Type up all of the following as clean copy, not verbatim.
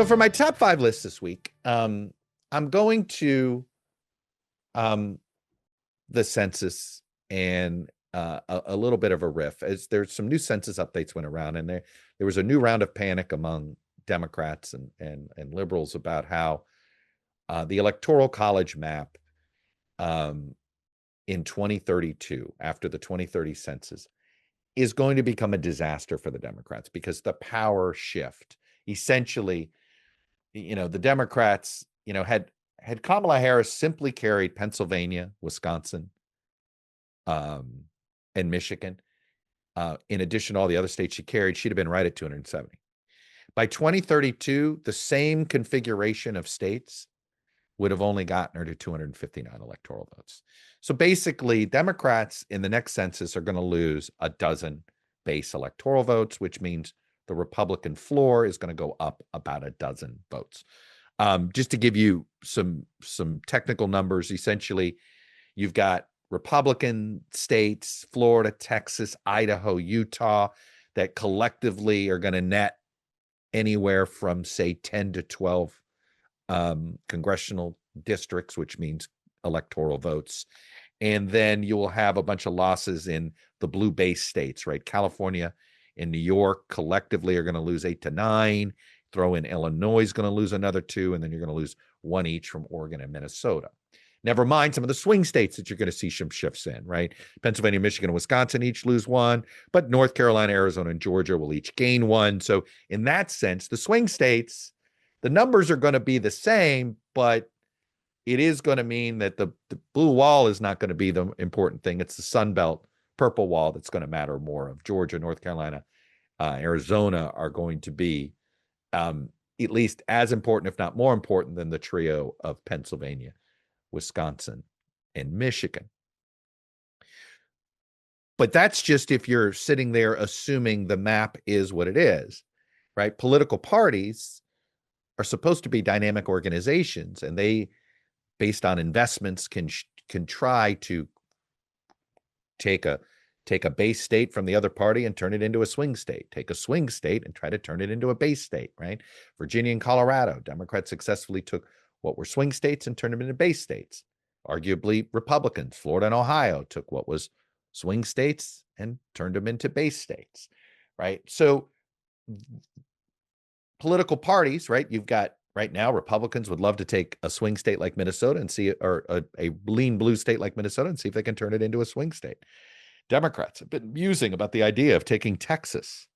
So for my top 5 list this week, I'm going to um, the census and a little bit of a riff, as there's some new census updates went around, and there was a new round of panic among Democrats and liberals about how the electoral college map in 2032, after the 2030 census, is going to become a disaster for the Democrats because the power shift essentially, the Democrats, had Kamala Harris simply carried Pennsylvania, Wisconsin, and Michigan, in addition to all the other states she carried, she'd have been right at 270. By 2032, the same configuration of states would have only gotten her to 259 electoral votes. So basically, Democrats in the next census are going to lose a dozen base electoral votes, which means the Republican floor is going to go up about a dozen votes. Just to give you some technical numbers, essentially, you've got Republican states, Florida, Texas, Idaho, Utah, that collectively are going to net anywhere from, say, 10 to 12 congressional districts, which means electoral votes. And then you will have a bunch of losses in the blue base states, right? California and New York collectively are going to lose 8 to 9. Throw in Illinois is going to lose another 2, and then you're going to lose 1 each from Oregon and Minnesota. Never mind some of the swing states that you're going to see some shifts in, right? Pennsylvania, Michigan, and Wisconsin each lose 1, but North Carolina, Arizona, and Georgia will each gain 1. So in that sense, the swing states, the numbers are going to be the same, but it is going to mean that the blue wall is not going to be the important thing. It's the Sun Belt purple wall that's going to matter more. Of Georgia, North Carolina, Arizona are going to be at least as important, if not more important, than the trio of Pennsylvania, Wisconsin, and Michigan. But that's just if you're sitting there assuming the map is what it is, right? Political parties are supposed to be dynamic organizations, and they, based on investments, can try to take a base state from the other party and turn it into a swing state. Take a swing state and try to turn it into a base state, right? Virginia and Colorado, Democrats successfully took what were swing states and turned them into base states. Arguably, Republicans, Florida and Ohio, took what was swing states and turned them into base states, right? So political parties, right? You've got right now, Republicans would love to take a swing state like Minnesota and see, or a lean blue state like Minnesota and see if they can turn it into a swing state. Democrats have been musing about the idea of taking Texas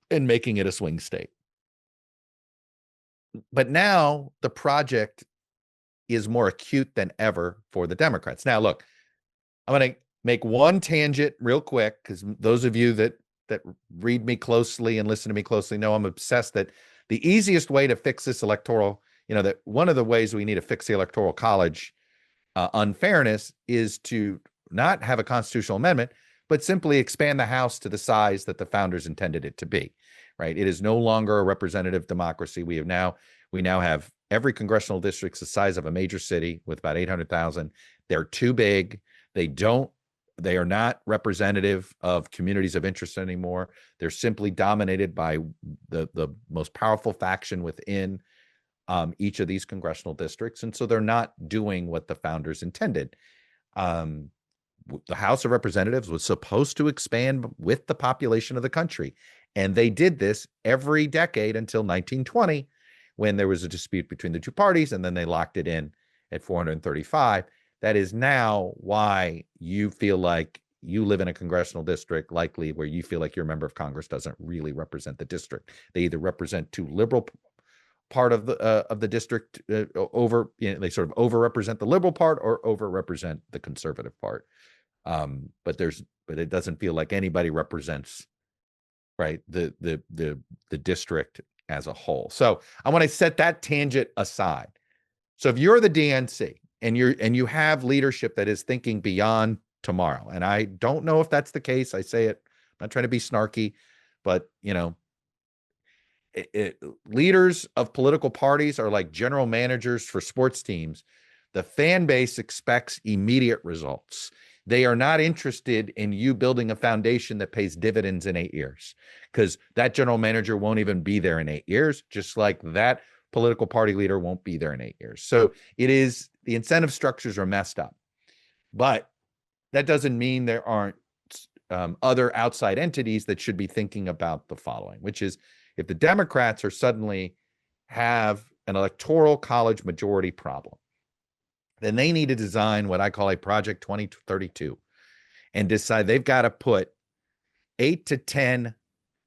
and making it a swing state. But now the project is more acute than ever for the Democrats. Now, look, I'm going to make one tangent real quick, because those of you that read me closely and listen to me closely know I'm obsessed that the easiest way to fix this electoral, that one of the ways we need to fix the electoral college unfairness is to not have a constitutional amendment, but simply expand the House to the size that the founders intended it to be, right? It is no longer a representative democracy. We now have every congressional district the size of a major city with about 800,000. They're too big. They are not representative of communities of interest anymore. They're simply dominated by the most powerful faction within each of these congressional districts. And so they're not doing what the founders intended. The House of Representatives was supposed to expand with the population of the country. And they did this every decade until 1920, when there was a dispute between the two parties, and then they locked it in at 435. That is now why you feel like you live in a congressional district, likely where you feel like your member of Congress doesn't really represent the district. They either represent too liberal part of the district, they sort of overrepresent the liberal part or overrepresent the conservative part. But it doesn't feel like anybody represents, right, the district as a whole. So I want to set that tangent aside. So if you're the DNC and you have leadership that is thinking beyond tomorrow, and I don't know if that's the case, I say it, I'm not trying to be snarky, but leaders of political parties are like general managers for sports teams. The fan base expects immediate results. They are not interested in you building a foundation that pays dividends in 8 years, because that general manager won't even be there in 8 years, just like that political party leader won't be there in 8 years. So the incentive structures are messed up. But that doesn't mean there aren't other outside entities that should be thinking about the following, which is, if the Democrats are suddenly have an electoral college majority problem, then they need to design what I call a Project 2032 and decide they've got to put 8 to 10,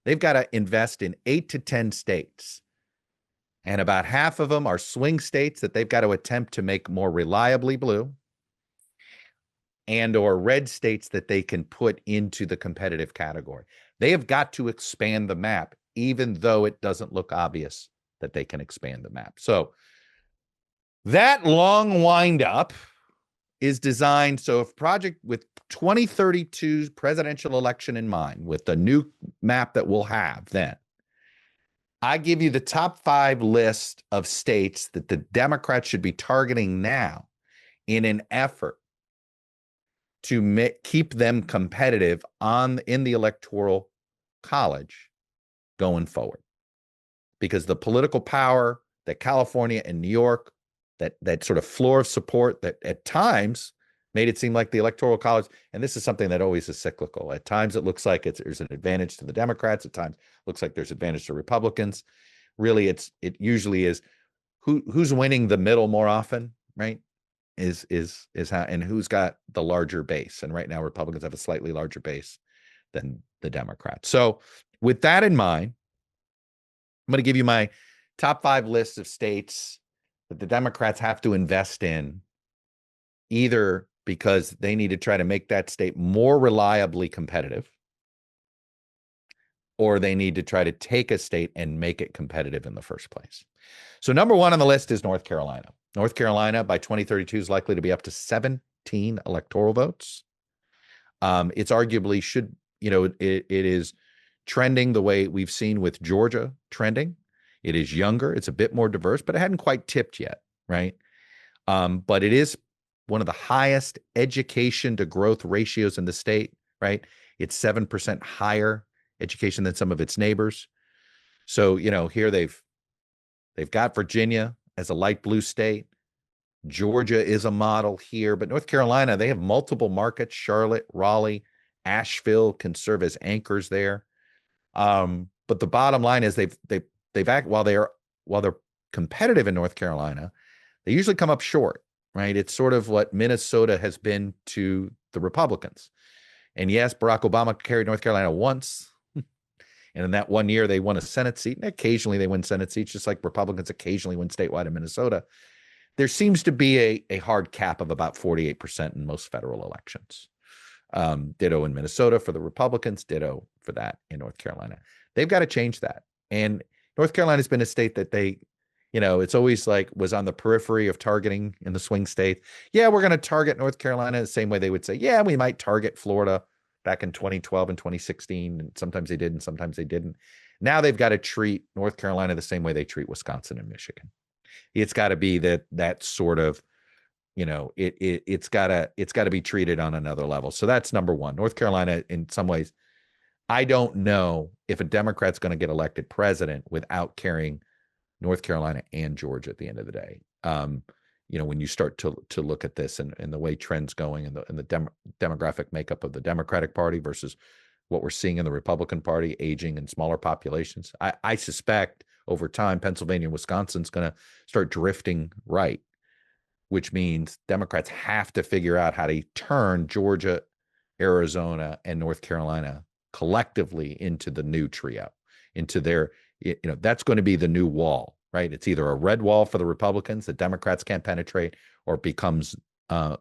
they've got to invest in 8 to 10 states. And about half of them are swing states that they've got to attempt to make more reliably blue, and or red states that they can put into the competitive category. They have got to expand the map, even though it doesn't look obvious that they can expand the map. So that long windup is designed so if project with 2032 presidential election in mind, with the new map that we'll have then, I give you the top 5 list of states that the Democrats should be targeting now in an effort to keep them competitive in the electoral college going forward. Because the political power that California and New York, that sort of floor of support that at times made it seem like the electoral college, and this is something that always is cyclical. At times it looks like there's an advantage to the Democrats. At times it looks like there's advantage to Republicans. Really, it usually is who's winning the middle more often, right? Is how, and who's got the larger base. And right now Republicans have a slightly larger base than the Democrats. So with that in mind, I'm going to give you my top 5 lists of states that the Democrats have to invest in, either because they need to try to make that state more reliably competitive, or they need to try to take a state and make it competitive in the first place. So number 1 on the list is North Carolina. North Carolina by 2032 is likely to be up to 17 electoral votes. It's arguably it is trending the way we've seen with Georgia trending. It is younger. It's a bit more diverse, but it hadn't quite tipped yet, right? But it is one of the highest education to growth ratios in the state, right? It's 7% higher education than some of its neighbors. So, here they've got Virginia as a light blue state. Georgia is a model here, but North Carolina, they have multiple markets. Charlotte, Raleigh, Asheville can serve as anchors there. But the bottom line is they've act while they're competitive in North Carolina, they usually come up short, right? It's sort of what Minnesota has been to the Republicans. And yes, Barack Obama carried North Carolina once. And in that one year, they won a Senate seat. And occasionally they win Senate seats, just like Republicans occasionally win statewide in Minnesota. There seems to be a hard cap of about 48% in most federal elections. Ditto in Minnesota for the Republicans, ditto for that in North Carolina. They've got to change that. And North Carolina's been a state that it's always like was on the periphery of targeting in the swing state. Yeah, we're going to target North Carolina the same way they would say, yeah, we might target Florida back in 2012 and 2016. And sometimes they did and sometimes they didn't. Now they've got to treat North Carolina the same way they treat Wisconsin and Michigan. It's got to be that sort of, it's got to be treated on another level. So that's number 1. North Carolina, in some ways, I don't know if a Democrat's going to get elected president without carrying North Carolina and Georgia at the end of the day. When you start to look at this and the way trends going and the demographic makeup of the Democratic Party versus what we're seeing in the Republican Party, aging and smaller populations, I suspect over time, Pennsylvania and Wisconsin's going to start drifting right, which means Democrats have to figure out how to turn Georgia, Arizona, and North Carolina collectively into the new trio, into their, that's going to be the new wall, right? It's either a red wall for the Republicans that Democrats can't penetrate, or it becomes the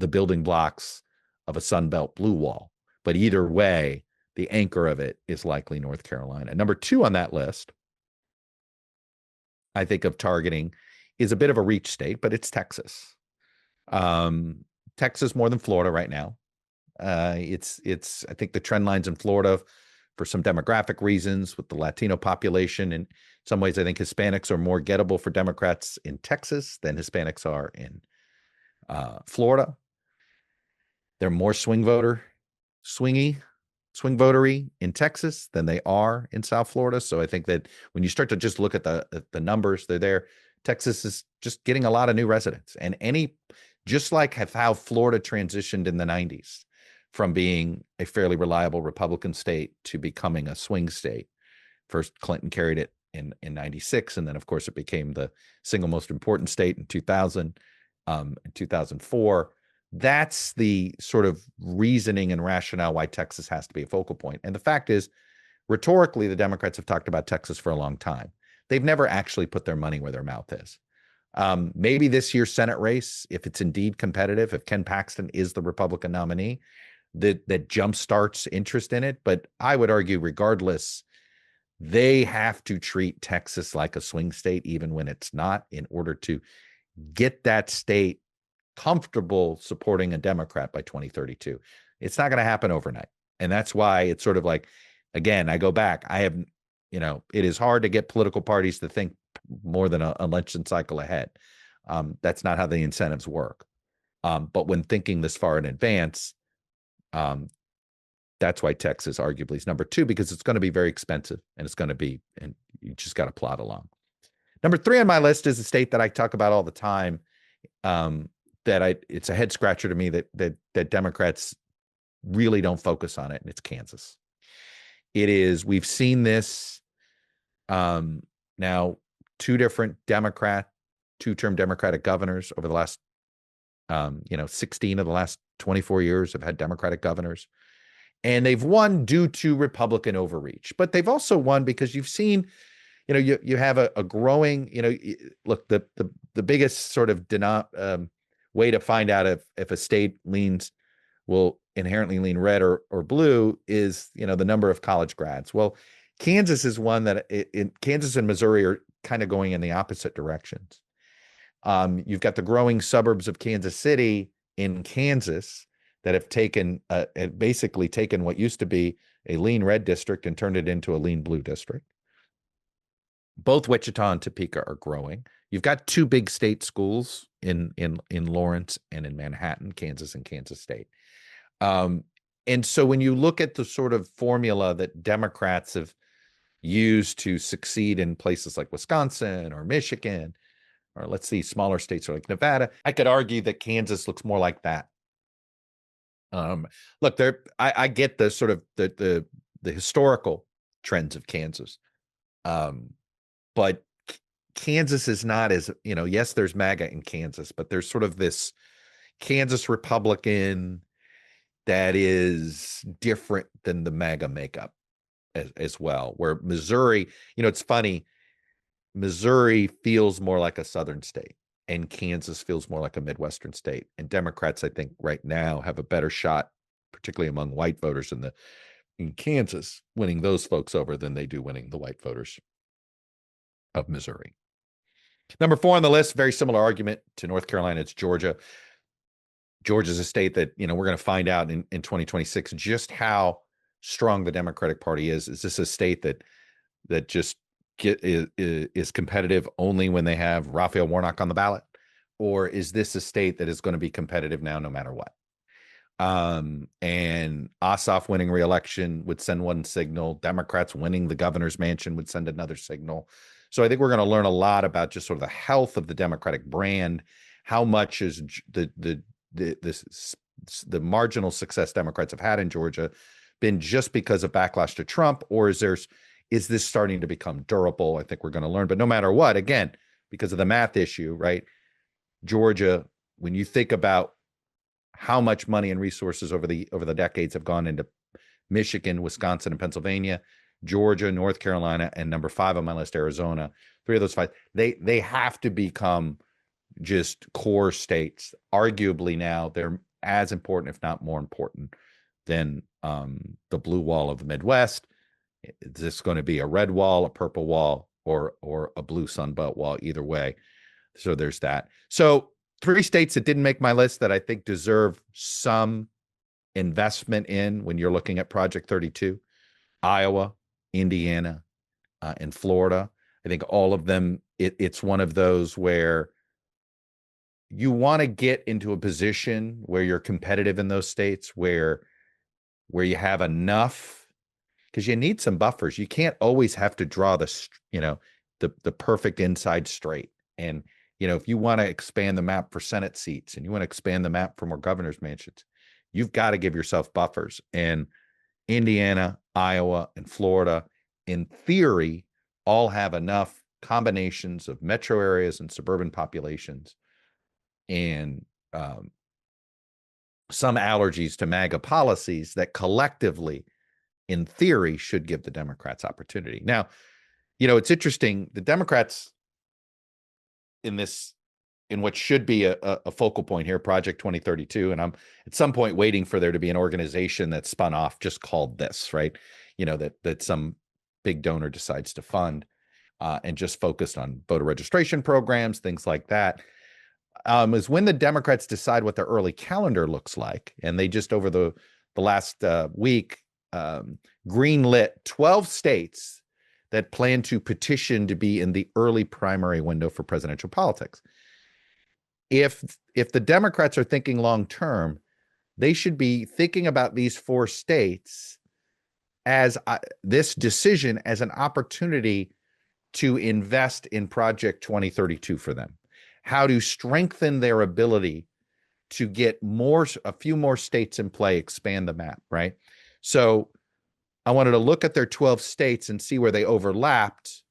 building blocks of a Sunbelt blue wall. But either way, the anchor of it is likely North Carolina. Number 2 on that list, I think of targeting, is a bit of a reach state, but it's Texas. Texas more than Florida right now. It's I think the trend lines in Florida, for some demographic reasons with the Latino population, in some ways I think Hispanics are more gettable for Democrats in Texas than Hispanics are in Florida. they're more swing votery in Texas than they are in South Florida. So I think that when you start to just look at the numbers, they're there. Texas is just getting a lot of new residents, and just like how Florida transitioned in the 90s from being a fairly reliable Republican state to becoming a swing state. First, Clinton carried it in 96, and then of course it became the single most important state in 2000, in 2004. That's the sort of reasoning and rationale why Texas has to be a focal point. And the fact is, rhetorically, the Democrats have talked about Texas for a long time. They've never actually put their money where their mouth is. Maybe this year's Senate race, if it's indeed competitive, if Ken Paxton is the Republican nominee, that jumpstarts interest in it. But I would argue, regardless, they have to treat Texas like a swing state, even when it's not, in order to get that state comfortable supporting a Democrat by 2032. It's not going to happen overnight. And that's why it's sort of like, again, I go back. It is hard to get political parties to think more than a election cycle ahead. That's not how the incentives work. But when thinking this far in advance, that's why Texas arguably is number 2, because it's going to be very expensive, and you just got to plod along. Number 3 on my list is a state that I talk about all the time. It's a head scratcher to me that Democrats really don't focus on it, and it's Kansas. We've seen this now, 2 different two-term Democratic governors over the last 16 of the last 24 years have had Democratic governors, and they've won due to Republican overreach. But they've also won because you've seen, you have a growing, look, the biggest sort of way to find out if a state will inherently lean red or blue is, the number of college grads. Well, Kansas is one that Kansas and Missouri are kind of going in the opposite directions. You've got the growing suburbs of Kansas City in Kansas that have basically taken what used to be a lean red district and turned it into a lean blue district. Both Wichita and Topeka are growing. You've got 2 big state schools in Lawrence and in Manhattan, Kansas and Kansas State. And so when you look at the sort of formula that Democrats have used to succeed in places like Wisconsin or Michigan, or let's see, smaller states like Nevada, I could argue that Kansas looks more like that. Look, I get the sort of the historical trends of Kansas, but Kansas is not as, yes, there's MAGA in Kansas, but there's sort of this Kansas Republican that is different than the MAGA makeup as well, where Missouri, it's funny, Missouri feels more like a Southern state and Kansas feels more like a Midwestern state. And Democrats, I think right now have a better shot, particularly among white voters in Kansas, winning those folks over than they do winning the white voters of Missouri. Number 4 on the list, very similar argument to North Carolina. It's Georgia. Georgia's a state that, we're going to find out in 2026 just how strong the Democratic Party is. Is this a state that just is competitive only when they have Raphael Warnock on the ballot? Or is this a state that is going to be competitive now no matter what? And Ossoff winning re-election would send one signal. Democrats winning the governor's mansion would send another signal. So I think we're going to learn a lot about just sort of the health of the Democratic brand. How much is the marginal success Democrats have had in Georgia been just because of backlash to Trump, or is this starting to become durable? I think we're going to learn. But no matter what, again, because of the math issue, right? Georgia, when you think about how much money and resources over the decades have gone into Michigan, Wisconsin, and Pennsylvania, Georgia, North Carolina, and number 5 on my list, Arizona, 3 of those 5, they have to become just core states. Arguably now they're as important, if not more important, than the blue wall of the Midwest. Is this going to be a red wall, a purple wall, or a blue Sunbelt wall? Either way. So there's that. So 3 states that didn't make my list that I think deserve some investment in when you're looking at Project 32: Iowa, Indiana, and Florida. I think all of them, it's one of those where you want to get into a position where you're competitive in those states where you have enough, because you need some buffers. You can't always have to draw the perfect inside straight. And if you want to expand the map for Senate seats and you want to expand the map for more governor's mansions, you've got to give yourself buffers. And Indiana, Iowa, and Florida, in theory, all have enough combinations of metro areas and suburban populations and some allergies to MAGA policies that collectively, in theory, should give the Democrats opportunity. Now, it's interesting. The Democrats in what should be a focal point here, Project 2032, and I'm at some point waiting for there to be an organization that's spun off just called this, right? That some big donor decides to fund and just focused on voter registration programs, things like that. Is when the Democrats decide what their early calendar looks like. And they just over the last week greenlit 12 states that plan to petition to be in the early primary window for presidential politics. If the Democrats are thinking long term, they should be thinking about these 4 states as this decision as an opportunity to invest in Project 2032 for them. How to strengthen their ability to get a few more states in play, expand the map, right? So I wanted to look at their 12 states and see where they overlapped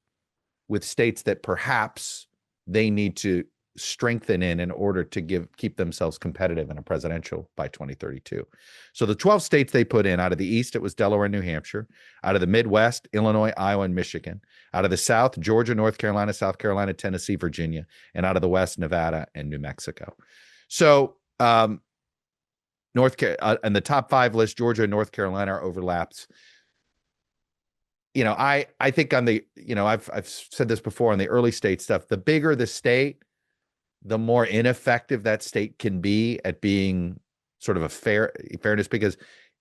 with states that perhaps they need to strengthen in order to keep themselves competitive in a presidential by 2032. So the 12 states they put in, out of the East, it was Delaware and New Hampshire. Out of the Midwest, Illinois, Iowa, and Michigan. Out of the South, Georgia, North Carolina, South Carolina, Tennessee, Virginia. And out of the West, Nevada and New Mexico. So and the top 5 list, Georgia and North Carolina are overlaps. I think on the, I've said this before on the early state stuff, the bigger the state, the more ineffective that state can be at being sort of a fairness, because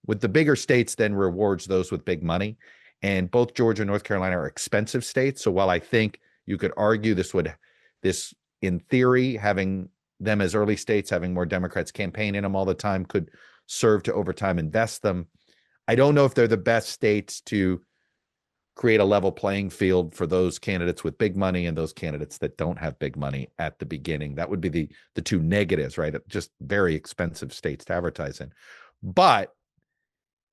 with the bigger states then rewards those with big money. And both Georgia and North Carolina are expensive states. So while I think you could argue this in theory, having them as early states, having more Democrats campaign in them all the time could serve to over time invest them. I don't know if they're the best states to create a level playing field for those candidates with big money and those candidates that don't have big money at the beginning. That would be the 2 negatives, right? Just very expensive states to advertise in. But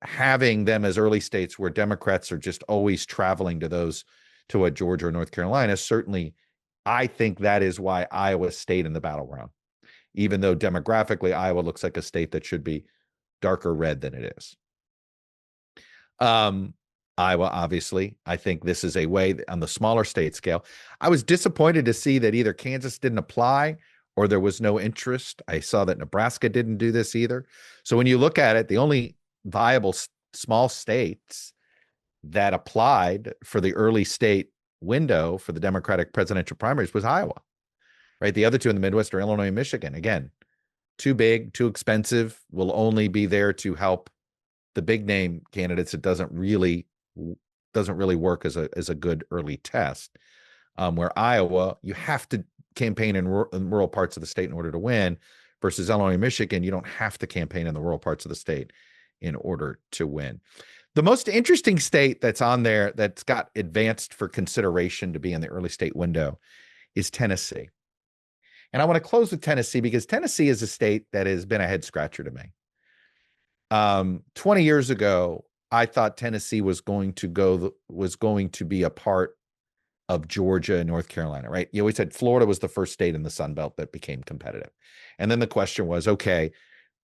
having them as early states where Democrats are just always traveling to a Georgia or North Carolina, certainly I think that is why Iowa stayed in the battleground, even though demographically Iowa looks like a state that should be darker red than it is. Iowa, obviously, I think this is a way on the smaller state scale. I was disappointed to see that either Kansas didn't apply or there was no interest. I saw that Nebraska didn't do this either. So when you look at it, the only viable small states that applied for the early state window for the Democratic presidential primaries was Iowa, right? The other 2 in the Midwest are Illinois and Michigan. Again, too big, too expensive, will only be there to help the big name candidates. It doesn't really work as a good early test. Where Iowa, you have to campaign in rural parts of the state in order to win, versus Illinois and Michigan, you don't have to campaign in the rural parts of the state in order to win. The most interesting state that's on there that's got advanced for consideration to be in the early state window is Tennessee. And I want to close with Tennessee because Tennessee is a state that has been a head scratcher to me. 20 years ago, I thought Tennessee was going to be a part of Georgia and North Carolina, right? You always said Florida was the first state in the Sun Belt that became competitive. And then the question was, okay,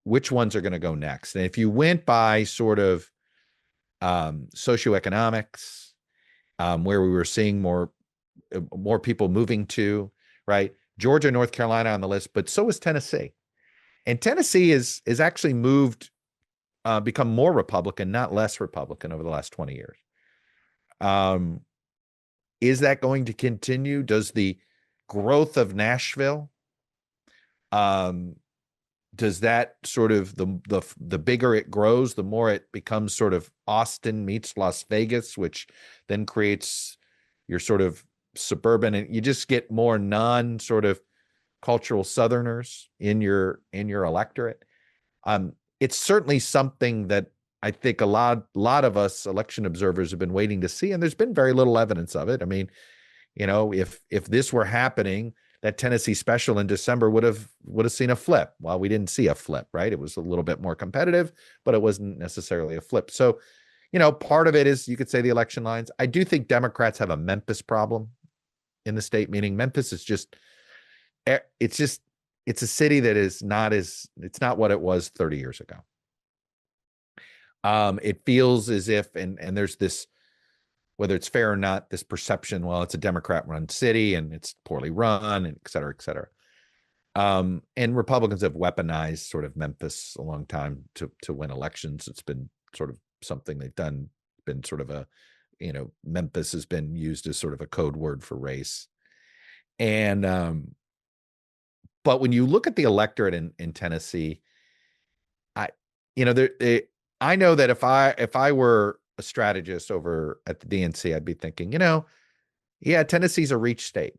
which ones are going to go next? And if you went by sort of socioeconomics, where we were seeing more people moving to, right? Georgia, North Carolina on the list, but so is Tennessee. And Tennessee is actually become more Republican, not less Republican over the last 20 years. Is that going to continue? Does the growth of Nashville, does that sort of the bigger it grows, the more it becomes sort of Austin meets Las Vegas, which then creates your sort of suburban, and you just get more non sort of cultural Southerners in your electorate. It's certainly something that I think a lot of us election observers have been waiting to see, and there's been very little evidence of it. I mean, if this were happening, that Tennessee special in December would have seen a flip. Well, we didn't see a flip, right? It was a little bit more competitive, but it wasn't necessarily a flip. So, part of it is, you could say, the election lines. I do think Democrats have a Memphis problem in the state, meaning Memphis is it's a city that is it's not what it was 30 years ago. It feels as if, and there's this, whether it's fair or not, this perception, well, it's a Democrat-run city and it's poorly run, and et cetera, et cetera. And Republicans have weaponized sort of Memphis a long time to win elections. It's been sort of something they've done, been sort of Memphis has been used as sort of a code word for race. And but when you look at the electorate in Tennessee, I know that if I were a strategist over at the DNC, I'd be thinking, yeah, Tennessee's a reach state,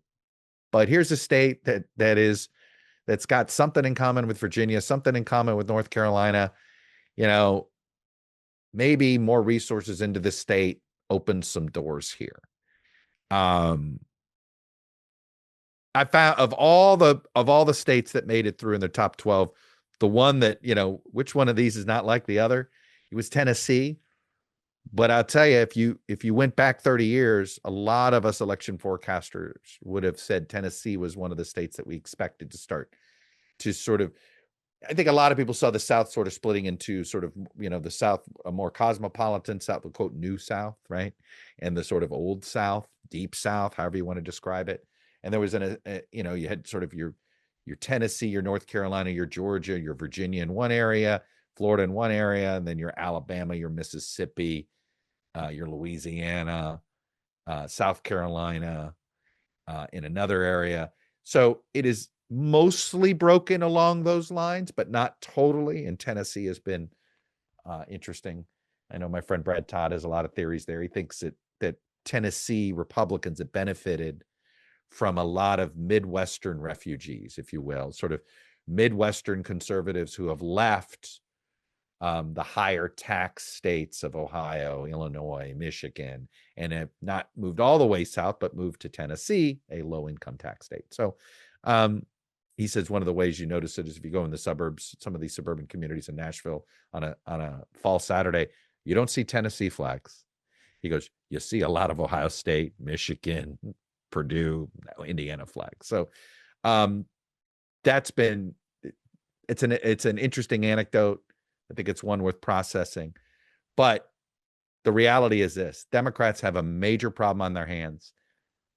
but here's a state that's got something in common with Virginia, something in common with North Carolina. Maybe more resources into this state opens some doors here. I found of all the states that made it through in the top 12, the one that, which one of these is not like the other? It was Tennessee. But I'll tell you, if you went back 30 years, a lot of us election forecasters would have said Tennessee was one of the states that we expected to start to sort of, I think a lot of people saw the South sort of splitting into sort of, the South, a more cosmopolitan South, the quote, new South, right? And the sort of old South, deep South, however you want to describe it. And there was you had sort of your Tennessee, your North Carolina, your Georgia, your Virginia in one area, Florida in one area, and then your Alabama, your Mississippi, your Louisiana, South Carolina in another area. So it is mostly broken along those lines, but not totally. And Tennessee has been interesting. I know my friend Brad Todd has a lot of theories there. He thinks that Tennessee Republicans have benefited from a lot of Midwestern refugees, if you will, sort of Midwestern conservatives who have left the higher tax states of Ohio, Illinois, Michigan, and have not moved all the way south, but moved to Tennessee, a low-income tax state. So he says one of the ways you notice it is if you go in the suburbs, some of these suburban communities in Nashville on a fall Saturday, you don't see Tennessee flags. He goes, you see a lot of Ohio State, Michigan, Purdue, Indiana flags. So that's been, it's an interesting anecdote. I think it's one worth processing. But the reality is this: Democrats have a major problem on their hands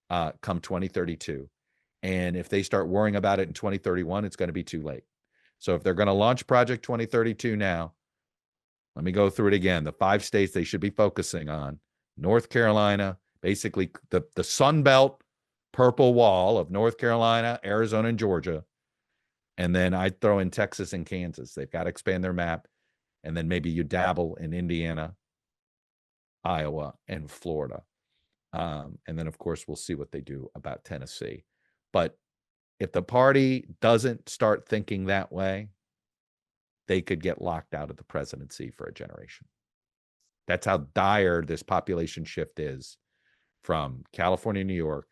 come 2032. And if they start worrying about it in 2031, it's going to be too late. So if they're going to launch Project 2032 now, let me go through it again. The 5 states they should be focusing on: North Carolina, basically the Sun Belt purple wall of North Carolina, Arizona, and Georgia. And then I'd throw in Texas and Kansas. They've got to expand their map. And then maybe you dabble in Indiana, Iowa, and Florida. And then, of course, we'll see what they do about Tennessee. But if the party doesn't start thinking that way, they could get locked out of the presidency for a generation. That's how dire this population shift is from California, New York,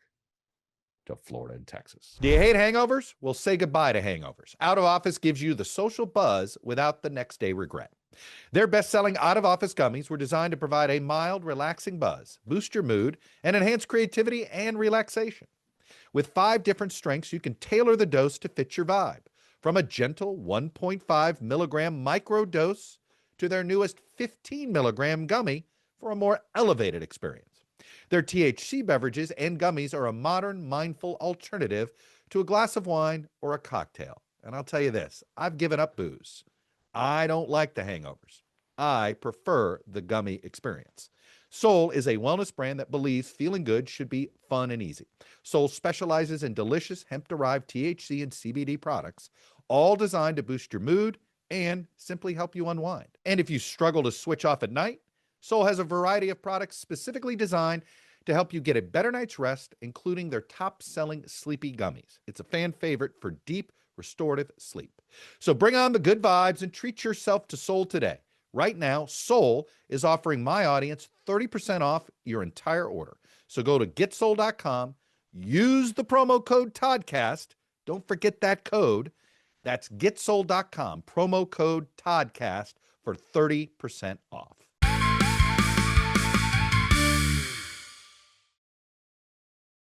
to Florida and Texas. Do you hate hangovers? Well, say goodbye to hangovers. Out of Office gives you the social buzz without the next day regret. Their best-selling out-of-office gummies were designed to provide a mild, relaxing buzz, boost your mood, and enhance creativity and relaxation. With 5 different strengths, you can tailor the dose to fit your vibe, from a gentle 1.5 milligram micro dose to their newest 15 milligram gummy for a more elevated experience. Their THC beverages and gummies are a modern, mindful alternative to a glass of wine or a cocktail. And I'll tell you this, I've given up booze. I don't like the hangovers. I prefer the gummy experience. Soul is a wellness brand that believes feeling good should be fun and easy. Soul specializes in delicious hemp-derived THC and CBD products, all designed to boost your mood and simply help you unwind. And if you struggle to switch off at night, Soul has a variety of products specifically designed to help you get a better night's rest, including their top-selling Sleepy Gummies. It's a fan favorite for deep, restorative sleep. So bring on the good vibes and treat yourself to Soul today. Right now, Soul is offering my audience 30% off your entire order. So go to getsoul.com, use the promo code ToddCast. Don't forget that code. That's getsoul.com, promo code ToddCast for 30% off.